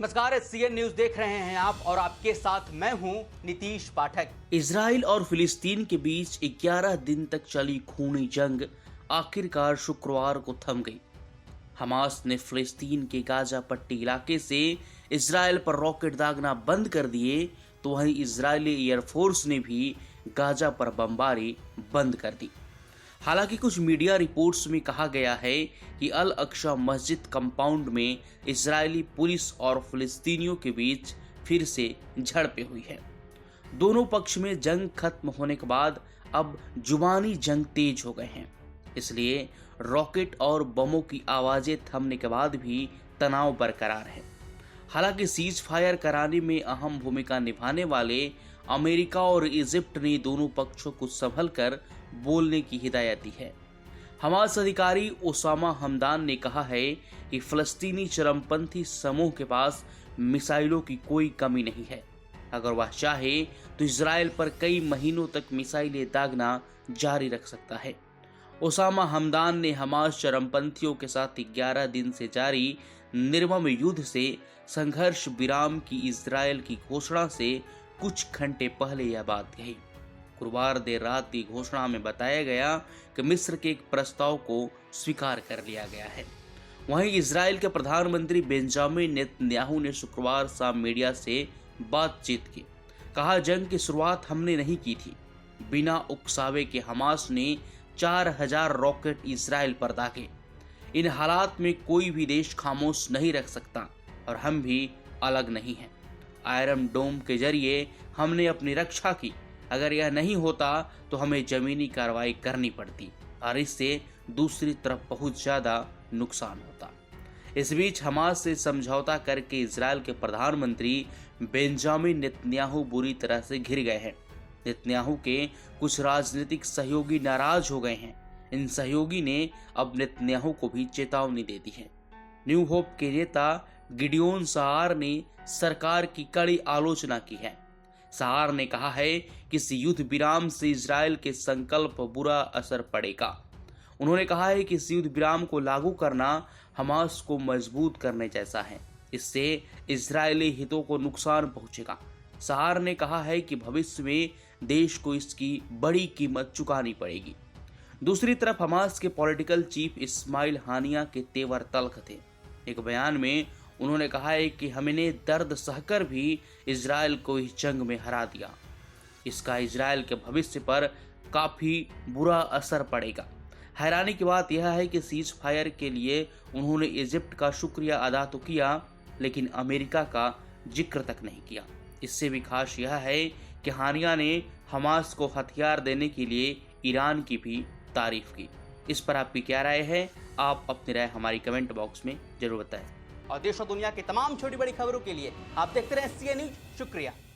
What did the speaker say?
नमस्कार, CN news देख रहे हैं आप और आपके साथ मैं हूं नीतीश पाठक। इजराइल और फिलिस्तीन के बीच 11 दिन तक चली खूनी जंग आखिरकार शुक्रवार को थम गई। हमास ने फिलिस्तीन के गाजा पट्टी इलाके से इजराइल पर रॉकेट दागना बंद कर दिए, तो वहीं इजरायली एयरफोर्स ने भी गाजा पर बमबारी बंद कर दी। हालांकि कुछ मीडिया रिपोर्ट्स में कहा गया है कि अल अक्सा मस्जिद कंपाउंड में इजरायली पुलिस और फिलिस्तीनियों के बीच फिर से झड़पें हुई है। दोनों पक्ष में जंग खत्म होने के बाद अब जुबानी जंग तेज हो गए हैं, इसलिए रॉकेट और बमों की आवाजें थमने के बाद भी तनाव बरकरार है। हालांकि सीज फायर कराने में अहम भूमिका निभाने वाले अमेरिका और इजिप्ट ने दोनों पक्षों को संभल कर बोलने की हिदायत दी है। हमास अधिकारी ओसामा हमदान ने कहा है कि फलस्तीनी चरमपंथी समूह के पास मिसाइलों की कोई कमी नहीं है। अगर वह चाहे तो इजराइल पर कई महीनों तक मिसाइलें दागना जारी रख सकता है। ओसामा हमदान ने हमास चरमपंथियों के साथ 11 दिन से जारी निर्मम युद्ध से संघर्ष विराम की इजराइल की घोषणा से कुछ घंटे पहले यह बात कही। गुरुवार देर रात की घोषणा में बताया गया कि मिस्र के एक प्रस्ताव को स्वीकार कर लिया गया है। वहीं इजराइल के प्रधानमंत्री बेंजामिन नेतन्याहू ने शुक्रवार शाम मीडिया से बातचीत की। कहा, जंग की शुरुआत हमने नहीं की थी। बिना उकसावे के हमास ने 4000 रॉकेट इजराइल पर दागे। इन हालात में कोई भी देश खामोश नहीं रख सकता और हम भी अलग नहीं हैं। आयरन डोम के जरिए हमने अपनी रक्षा की। अगर यह नहीं होता तो हमें जमीनी कार्रवाई करनी पड़ती और इससे दूसरी तरफ बहुत ज्यादा नुकसान होता। इस बीच हमास से समझौता करके इजराइल के प्रधानमंत्री बेंजामिन नेतन्याहू बुरी तरह से घिर गए हैं। नेतन्याहू के कुछ राजनीतिक सहयोगी नाराज हो गए हैं। इन सहयोगी ने अब नेतन्याहू को भी चेतावनी दे दी है। न्यू होप के नेता गिडियोन सहार ने सरकार की कड़ी आलोचना की है। सहार ने कहा है कि इस युद्ध विराम से इजराइल के संकल्प पर बुरा असर पड़ेगा। उन्होंने कहा है कि इस युद्ध विराम को लागू करना हमास को मजबूत करने जैसा है। इससे इजरायली हितों को नुकसान पहुंचेगा। सहार ने कहा है कि भविष्य में देश को इसकी बड़ी कीमत चुकानी पड़ेगी। दूसरी तरफ हमास के पॉलिटिकल चीफ इस्माइल हानिया के तेवर तल्ख थे। एक बयान में उन्होंने कहा है कि हमने दर्द सहकर भी इजराइल को इस जंग में हरा दिया। इसका इजराइल के भविष्य पर काफी बुरा असर पड़ेगा। हैरानी की बात यह है कि सीज फायर के लिए उन्होंने इजिप्ट का शुक्रिया अदा तो किया, लेकिन अमेरिका का जिक्र तक नहीं किया। इससे भी खास यह है कि हानिया ने हमास को हथियार देने के लिए ईरान की भी तारीफ की। इस पर आपकी क्या राय है? आप अपनी राय हमारी कमेंट बॉक्स में जरूर बताएं। और देश और दुनिया की तमाम छोटी बड़ी खबरों के लिए आप देखते रहे सीएन न्यूज। शुक्रिया।